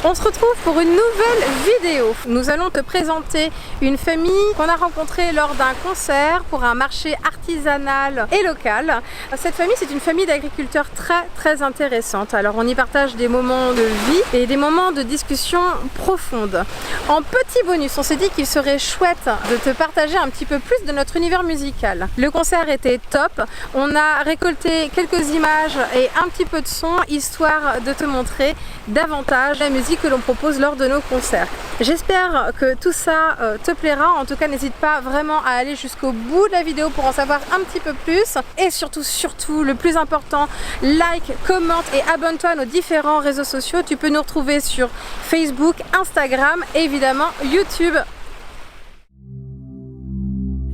On se retrouve pour une nouvelle vidéo. Nous allons te présenter une famille qu'on a rencontrée lors d'un concert pour un marché artisanal et local. Cette famille, c'est une famille d'agriculteurs très intéressante. Alors on y partage des moments de vie et des moments de discussion profonde. En petit bonus, on s'est dit qu'il serait chouette de te partager un petit peu plus de notre univers musical. Le concert était top. On a récolté quelques images et un petit peu de son, histoire de te montrer davantage la musique que l'on propose lors de nos concerts. J'espère que tout ça te plaira. En tout cas, n'hésite pas vraiment à aller jusqu'au bout de la vidéo pour en savoir un petit peu plus. Et surtout, le plus important, like, commente et abonne-toi à nos différents réseaux sociaux. Tu peux nous retrouver sur Facebook, Instagram et évidemment YouTube.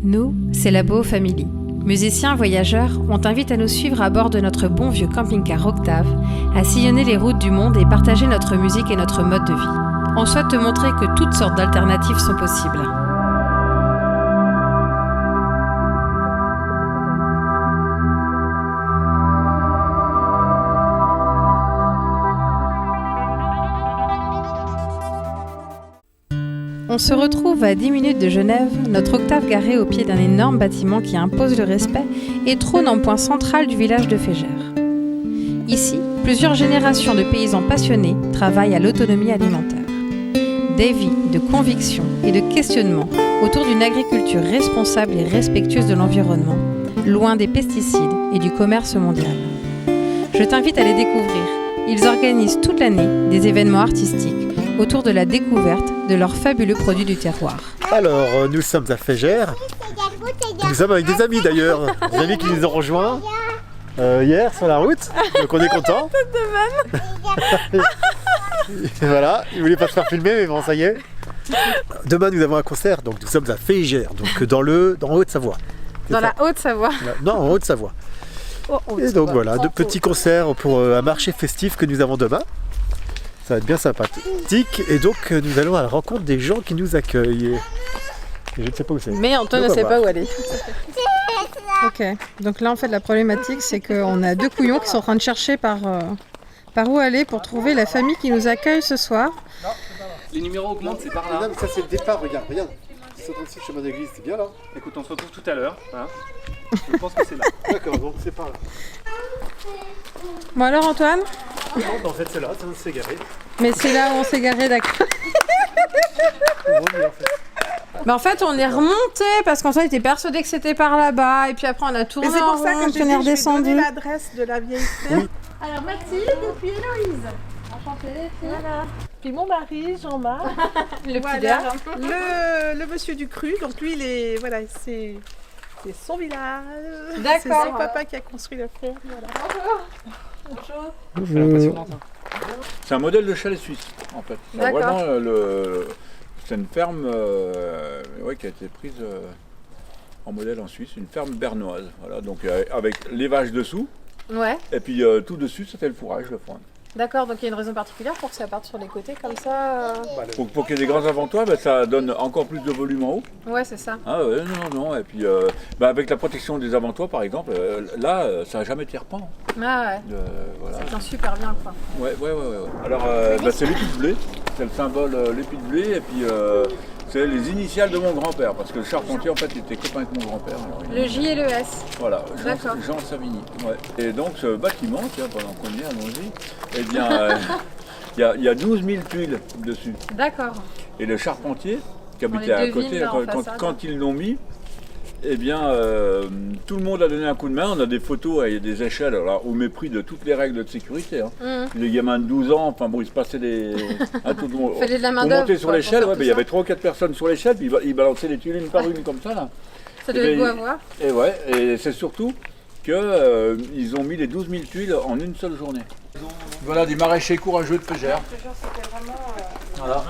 Nous, c'est la Beau Family. Musiciens, voyageurs, on t'invite à nous suivre à bord de notre bon vieux camping-car Octave, à sillonner les routes du monde et partager notre musique et notre mode de vie. On souhaite te montrer que toutes sortes d'alternatives sont possibles. On se retrouve à 10 minutes de Genève, notre Octave garé au pied d'un énorme bâtiment qui impose le respect et trône en point central du village de Fégère. Ici, plusieurs générations de paysans passionnés travaillent à l'autonomie alimentaire. Des vies de conviction et de questionnement autour d'une agriculture responsable et respectueuse de l'environnement, loin des pesticides et du commerce mondial. Je t'invite à les découvrir. Ils organisent toute l'année des événements artistiques autour de la découverte de leurs fabuleux produits du terroir. Alors, nous sommes à Fégère. Nous sommes avec des amis d'ailleurs, des amis qui nous ont rejoints hier sur la route, donc on est contents. Voilà, ils voulaient pas se faire filmer, mais bon, ça y est. Demain, nous avons un concert, donc nous sommes à Fégère, donc dans Haute-Savoie. Dans la Haute-Savoie. Non, en Haute-Savoie. Et donc voilà, de petits concerts pour un marché festif que nous avons demain. Ça va être bien sympathique. Et donc nous allons à la rencontre des gens qui nous accueillent. Et je ne sais pas où c'est. Mais Antoine ne sait pas où aller. Ok, donc là en fait la problématique c'est qu'on a deux couillons qui sont en train de chercher par où aller pour trouver la famille qui nous accueille ce soir. Les numéros augmentent, c'est par là. Non, mais ça c'est le départ, regarde. 136 chemin d'église, c'est bien là. Écoute, on se retrouve tout à l'heure. Hein. Je pense que c'est là. D'accord, donc c'est par là. Bon alors Antoine? Non, en fait c'est là, ça s'est garé. Mais c'est là où on s'est garé, d'accord. Mais en fait on est remonté parce qu'Antoine était persuadé que c'était par là-bas et puis après on a tourné c'est en pour ça rond, que puis on est redescendu. donné l'adresse de la vieille ferme. Oui. Alors Mathilde et puis Héloïse. Enchantée les filles. Voilà. Puis mon mari, Jean-Marc. Le Voilà. petit gars. Le monsieur du cru, donc lui, c'est son village. D'accord. C'est son papa qui a construit la ferme. Voilà. C'est impressionnant ça. C'est un modèle de chalet suisse en fait. C'est D'accord. vraiment c'est une ferme qui a été prise en modèle en Suisse, une ferme bernoise. Voilà, donc avec les vaches dessous Ouais. et puis tout dessus c'était le fourrage, le foin. D'accord, donc il y a une raison particulière pour que ça parte sur les côtés comme ça. Pour qu'il y ait des grands avantoirs, ça donne encore plus de volume en haut. Ouais, c'est ça. Ah ouais, non. Et puis avec la protection des avantoirs par exemple, là ça n'a jamais été repent. Ah ouais. Voilà. Ça tient super bien quoi. Ouais. Alors c'est l'épi de blé, c'est le symbole l'épi de blé et puis c'est les initiales de mon grand-père parce que le charpentier en fait il était copain avec mon grand-père. Le J et le S. Voilà, D'accord. Jean Savigny. Ouais. Et donc ce bâtiment, tiens, pendant qu'on y est, allons-y, eh bien il y a 12 000 tuiles dessus. D'accord. Et le charpentier qui On habitait les à côté, devine, là, en façade. quand ils l'ont mis, eh bien, tout le monde a donné un coup de main. On a des photos avec des échelles, alors, au mépris de toutes les règles de sécurité. Hein. Les gamins de 12 ans, enfin bon, ils se passaient tout le monde. Fallait de la main Pour d'œuvre, monter sur quoi, l'échelle, pour faire il y tout avait 3 ou 4 personnes sur l'échelle, puis ils balançaient les tuiles une par une comme ça. Là. Ça devait être beau à voir. Et c'est surtout qu'ils ont mis les 12 000 tuiles en une seule journée. Voilà, des maraîchers courageux de Fégère. Voilà.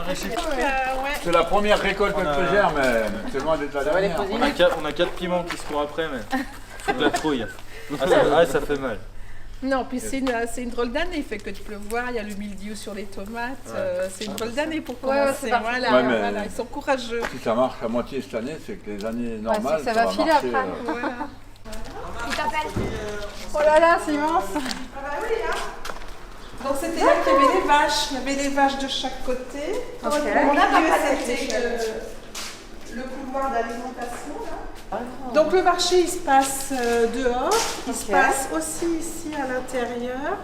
C'est la première récolte de Fégère, mais c'est loin d'être la dernière. On a 4 piments qui se courent après, mais faut de la trouille. Ça fait mal. Non, puis c'est une drôle d'année, il fait que de pleuvoir, il y a le mildiou sur les tomates, c'est une drôle d'année pour commencer. c'est parti. Voilà, ils sont courageux. Si ça marche à moitié cette année, c'est que les années normales, ça va filer marcher, après. Voilà. Oh là là, c'est immense. Donc c'était là qu'il y avait les vaches. Il y avait les vaches de chaque côté. Ok. Au milieu, c'était le couloir d'alimentation. Donc le marché, il se passe dehors. Il se passe aussi ici à l'intérieur.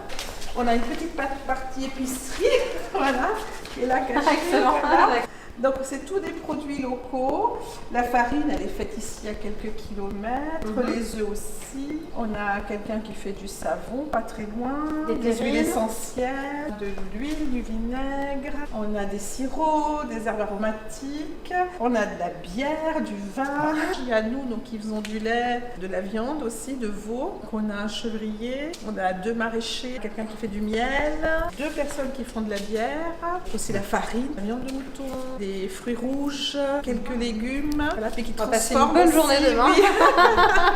On a une petite partie épicerie, voilà, qui est là cachée. Excellent. Voilà. Donc c'est tous des produits locaux. La farine, elle est faite ici à quelques kilomètres. Les œufs aussi. On a quelqu'un qui fait du savon, pas très loin. Des huiles essentielles, de l'huile, du vinaigre. On a des sirops, des herbes aromatiques. On a de la bière, du vin. Il y a nous donc, qui faisons du lait, de la viande aussi, de veau. Donc, on a un chevrier. On a 2 maraîchers, quelqu'un qui fait du miel. 2 personnes qui font de la bière. Aussi la farine, la viande de mouton. Des fruits rouges, quelques légumes, voilà, puis qui On va passer une transforment bonne aussi, journée demain. oui.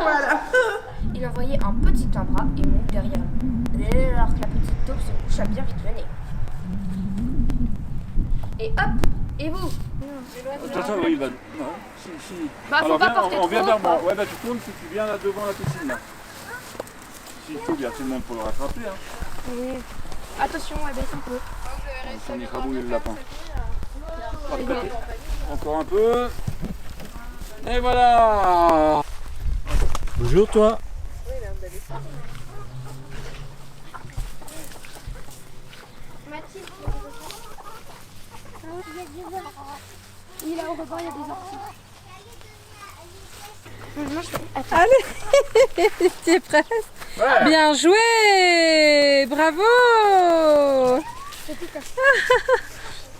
Voilà. Il envoyait un petit bras et monte derrière lui. Alors que la petite taupe se coucha bien vite le nez. Et hop, et vous? Attention, oui, bah, Bah faut pas porter on vient trop. vers moi. Ouais, bah tu tournes si tu viens là devant la piscine là. S'il faut, bien tout le monde pour le rattraper. Hein. Oui. Attention, elle baisse un peu. On écrabouille le lapin. Encore un peu. Et voilà. Bonjour toi. Mathilde, il est au rebord, il y a des orties. Allez, tu es prête? Ouais. Bien joué! Bravo!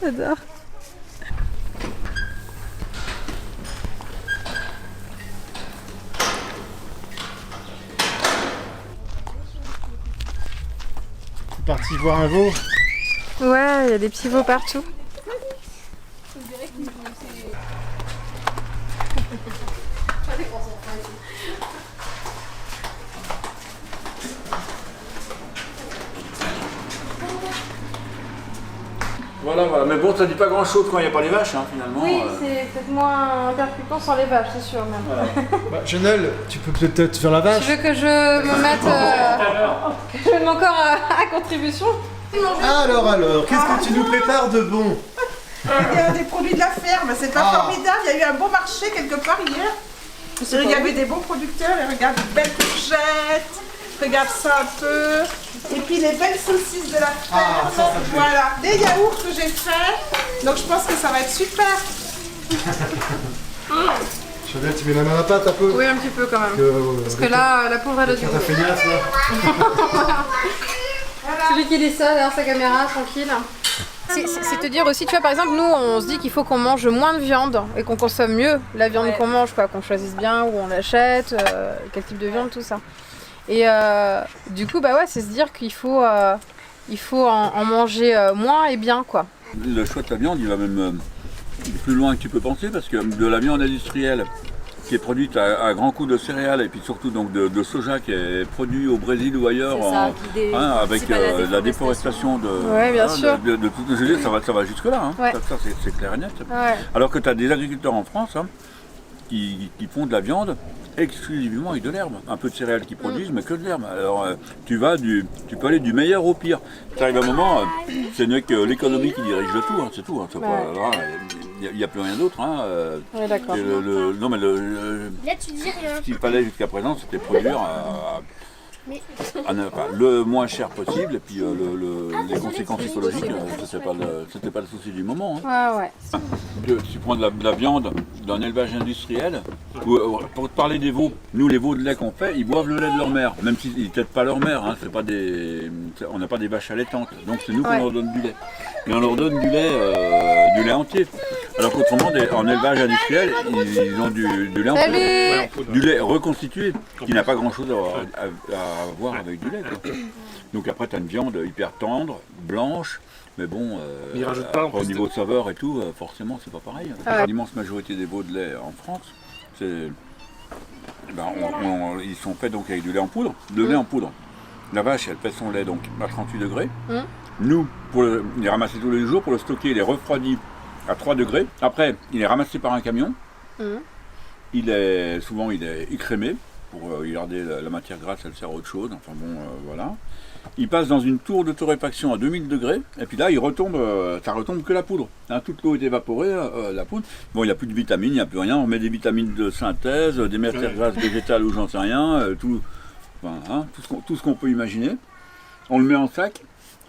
J'adore. C'est parti voir un veau. Ouais, il y a des petits veaux partout. Voilà, voilà. Mais bon, ça dit pas grand chose quand il n'y a pas les vaches, hein, finalement. Oui, c'est peut-être moins percutant sans les vaches, c'est sûr même. Voilà. Bah, Chanel, tu peux peut-être faire la vache. Tu veux que je me mette que je mette encore à contribution? Alors, qu'est-ce que tu nous prépares de bon? Il y a des produits de la ferme, c'est pas formidable. Il y a eu un bon marché quelque part hier. Il y avait des bons producteurs, et regarde, de belles courgettes, regarde ça un peu. Et puis les belles saucisses de la ferme. Voilà, des yaourts que j'ai faits. Donc je pense que ça va être super. Chanel, tu mets la main à la pâte un peu. Oui, un petit peu quand même. Parce que là, la pauvre elle a du Ta feignasse là. Celui qui dit ça derrière sa caméra, tranquille. C'est te dire aussi, tu vois, par exemple, nous, on se dit qu'il faut qu'on mange moins de viande et qu'on consomme mieux la viande qu'on mange, quoi, qu'on choisisse bien où on l'achète, quel type de viande, tout ça. Et du coup, bah ouais, c'est se dire qu'il faut, en manger moins et bien, quoi. Le choix de la viande, il va même plus loin que tu peux penser, parce que de la viande industrielle qui est produite à grands coups de céréales et puis surtout donc de soja qui est produit au Brésil ou ailleurs avec la déforestation de tout. Je veux dire, ça va jusque là, hein. Ouais. Ça c'est clair et net. Ouais. Alors que tu as des agriculteurs en France qui font de la viande exclusivement avec de l'herbe. Un peu de céréales qui produisent, mais que de l'herbe. Alors tu peux aller du meilleur au pire. Ça arrive un moment, c'est que l'économie qui dirige le tout, hein, c'est tout. Hein. Il n'y a plus rien d'autre. Hein. Ouais, d'accord. Non, mais Là, tu dis rien. ce qu'il fallait jusqu'à présent, c'était produire le moins cher possible, et puis les conséquences écologiques, c'était pas le souci du moment. Hein. Ouais. Tu prends de la viande d'un élevage industriel, pour te parler des veaux, nous les veaux de lait qu'on fait, ils boivent le lait de leur mère, même s'ils ne têtent pas leur mère, hein, on n'a pas des vaches allaitantes, donc c'est nous qu'on leur donne du lait. Et on leur donne du lait entier. Alors qu'autrement, en élevage industriel, ils ont du lait en poudre, du lait reconstitué, qui n'a pas grand chose à voir avec du lait, quoi. Donc après, tu as une viande hyper tendre, blanche, mais bon, au niveau de saveur et tout, forcément, c'est pas pareil. L'immense majorité des veaux de lait en France, ils sont faits donc avec du lait en poudre. Le lait en poudre, la vache, elle fait son lait donc à 38 degrés. Nous, pour il est ramassé tous les jours, pour le stocker, il est refroidi à 3 degrés. Après, il est ramassé par un camion. Souvent, il est écrémé pour garder la matière grasse, elle sert à autre chose. Enfin bon, voilà. il passe dans une tour de torréfaction à 2000 degrés, et puis là, il retombe, ça retombe que la poudre. Hein, toute l'eau est évaporée, la poudre. Bon, il n'y a plus de vitamines, il n'y a plus rien. On met des vitamines de synthèse, des matières grasses végétales ou j'en sais rien, tout ce qu'on peut imaginer. On le met en sac,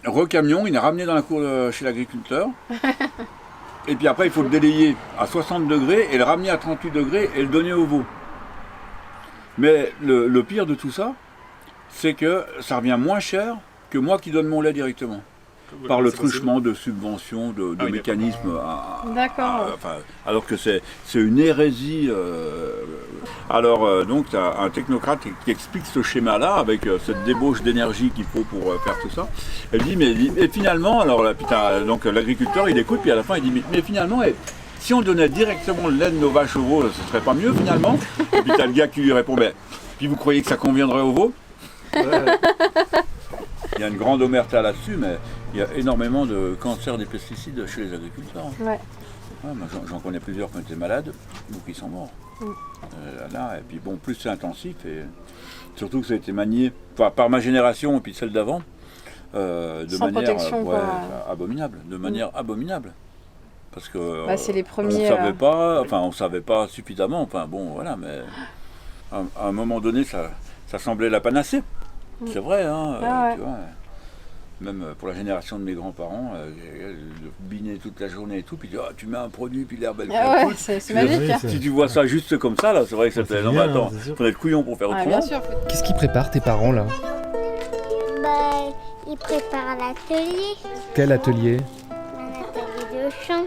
recamion, il est ramené dans la cour chez l'agriculteur. Et puis après, il faut le délayer à 60 degrés et le ramener à 38 degrés et le donner au veau. Mais le pire de tout ça, c'est que ça revient moins cher que moi qui donne mon lait directement. Par le truchement de subventions, de mécanismes. Alors que c'est une hérésie. Donc, tu as un technocrate qui explique ce schéma-là avec cette débauche d'énergie qu'il faut pour faire tout ça. Elle dit, mais finalement, alors là, donc l'agriculteur il écoute, puis à la fin il dit, mais finalement, si on donnait directement le lait de nos vaches aux veaux, ce serait pas mieux finalement? Et puis tu as le gars qui lui répond, puis vous croyez que ça conviendrait aux veaux? Il y a une grande omerta là-dessus, mais il y a énormément de cancer des pesticides chez les agriculteurs. Ouais. Moi, j'en connais plusieurs qui ont été malades ou qui sont morts. Et puis bon, plus c'est intensif, et surtout que ça a été manié par ma génération et puis celle d'avant, de manière abominable. De manière abominable. Parce que c'est les premiers, on savait pas suffisamment, mais à un moment donné, ça semblait la panacée. C'est vrai, tu vois, même pour la génération de mes grands-parents, biner toute la journée et tout, puis tu mets un produit, puis l'herbe elle c'est magique. Si tu vois ça juste comme ça, là, c'est vrai que c'était... Non, mais attends, il faudrait être couillon pour faire autrement. Qu'est-ce qu'ils préparent tes parents là? Ils préparent l'atelier. Quel atelier? Un atelier de chant.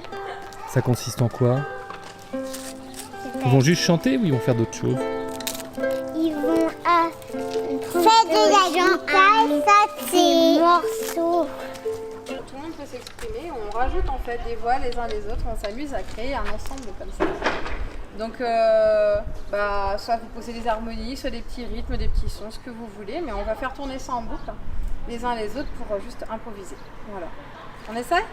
Ça consiste en quoi? Ils vont juste chanter ou ils vont faire d'autres choses? Ils vont faire de la guitare, des morceaux. Tout le monde peut s'exprimer, on rajoute en fait des voix les uns les autres, on s'amuse à créer un ensemble comme ça. Donc soit vous posez des harmonies, soit des petits rythmes, des petits sons, ce que vous voulez, mais on va faire tourner ça en boucle les uns les autres pour juste improviser. Voilà. On essaie?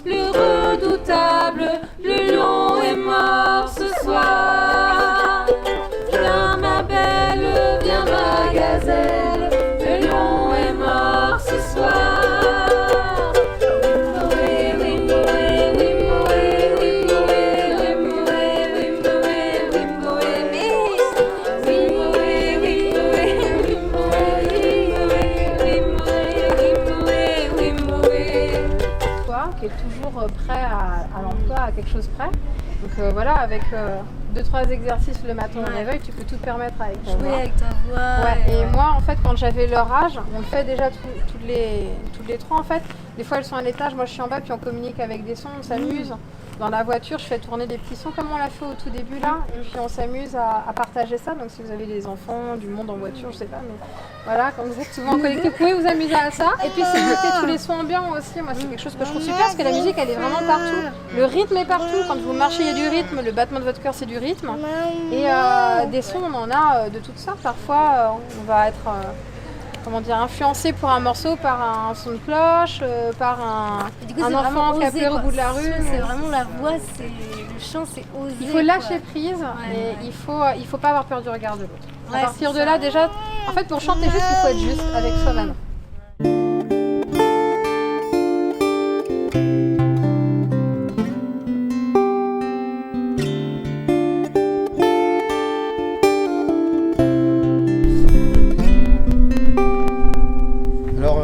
Le redoutable, le lion est mort ce soir. Viens ma belle, viens ma gazelle, le lion est mort ce soir. Qui est toujours prêt à l'emploi, à quelque chose près. Donc voilà, avec 2-3 exercices le matin au réveil, tu peux tout te permettre avec ta voix. Avec ta voix. Et moi, en fait, quand j'avais leur âge, on le fait déjà toutes les trois en fait. Des fois, elles sont à l'étage, moi je suis en bas, puis on communique avec des sons, on s'amuse. Dans la voiture, je fais tourner des petits sons comme on l'a fait au tout début là, et puis on s'amuse à partager ça. Donc si vous avez des enfants, du monde en voiture, je sais pas, mais voilà, quand vous êtes souvent connectés, vous pouvez vous amuser à ça. Et puis c'est noter tous les sons ambiants aussi. Moi, c'est quelque chose que je trouve super parce que la musique, elle est vraiment partout. Le rythme est partout. Quand vous marchez, il y a du rythme. Le battement de votre cœur, c'est du rythme. Et des sons, on en a de toutes sortes. Parfois, on va être influencé pour un morceau par un son de cloche, par un enfant qui a pleuré au bout de la rue. C'est vraiment la voix, le chant, c'est osé. Il faut lâcher prise et il faut pas avoir peur du regard de l'autre. À partir de là, déjà, en fait, pour chanter juste, il faut être juste avec soi-même.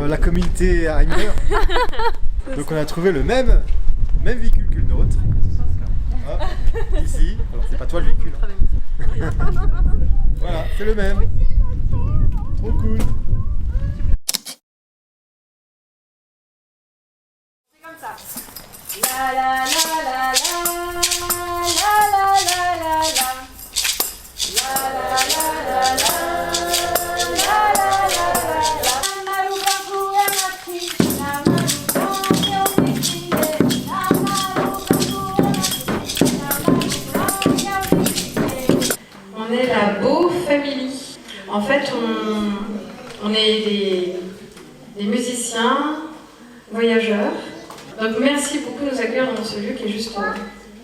La communauté Heimer. Donc on a trouvé le même véhicule que le nôtre. Hop, ici. Alors c'est pas toi le véhicule. Voilà, c'est le même. Trop cool. C'est comme ça. La la la la la la la la la la. La la la la la la la la la. En fait, on est des musiciens, voyageurs. Donc merci beaucoup de nous accueillir dans ce lieu qui est juste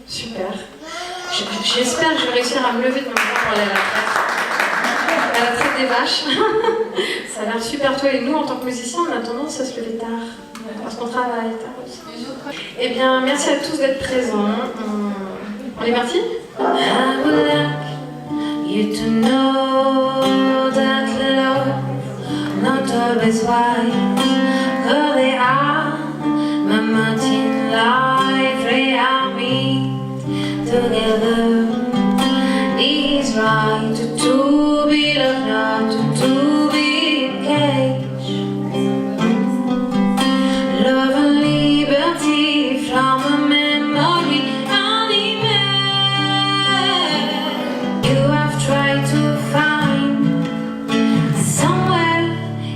super. J'espère que je vais réussir à me lever de mon temps pour aller à la traite des vaches. Ça a l'air super tôt et nous, en tant que musiciens, on a tendance à se lever tard. Parce qu'on travaille tard aussi. Eh bien, merci à tous d'être présents. On est parti? I would like you to know that love not always wise, though they are my mountain life, they are me together. Is right to be loved, not to be engaged. Love and liberty from a memory unimaged. You have tried to find somewhere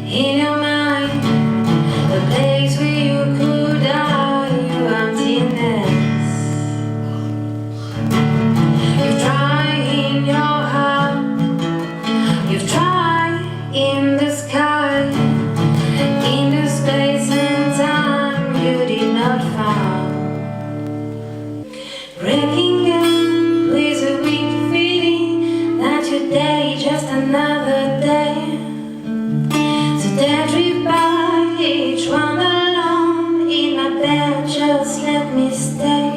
in your mind a place where you could die your emptiness. You've tried in your heart, you've tried in the sky, in the space and time you did not find. Breaking up with a weak feeling that your day is just another day. So they drift by, each one alone in my bed, just let me stay.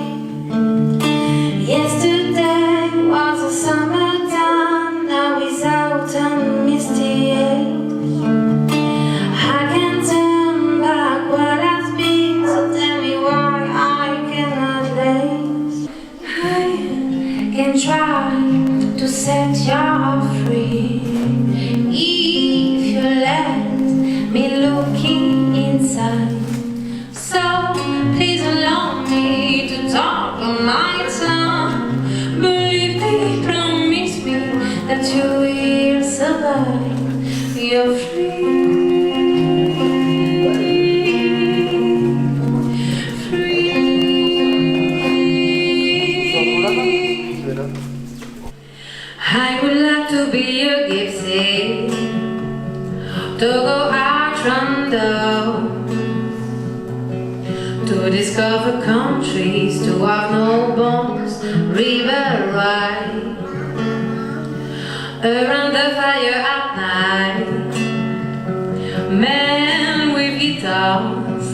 Yesterday was a summertime, now it's autumn, misty age. I can turn back what has been, so tell me why I cannot lay. I can try to set you free if you let me looking inside. So please allow me to talk on my tongue. Believe me, promise me that you will survive. You're free. I would like to be your gypsy, to go out from down, to discover countries, to have no bones, river ride, around the fire at night, men with guitars,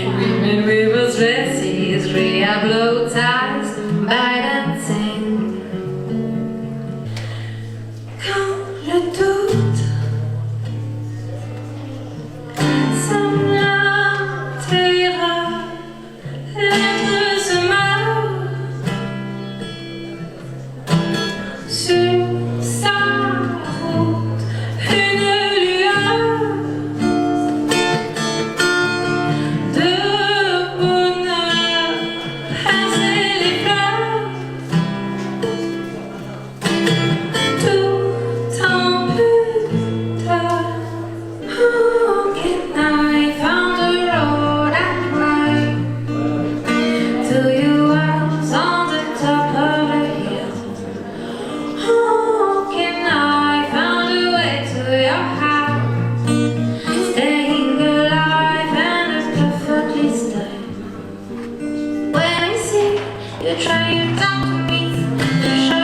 women with dresses, real blow ties, by dancing. Quand le doute semble terreur, l'être se meurt sur sa route, une lueur de bonheur, rincer les fleurs, tout en pudeur. How can I find the road at night to your house on the top of a hill? How can I find a way to your house, staying alive and perfectly still? When I see you try to talk to me, to show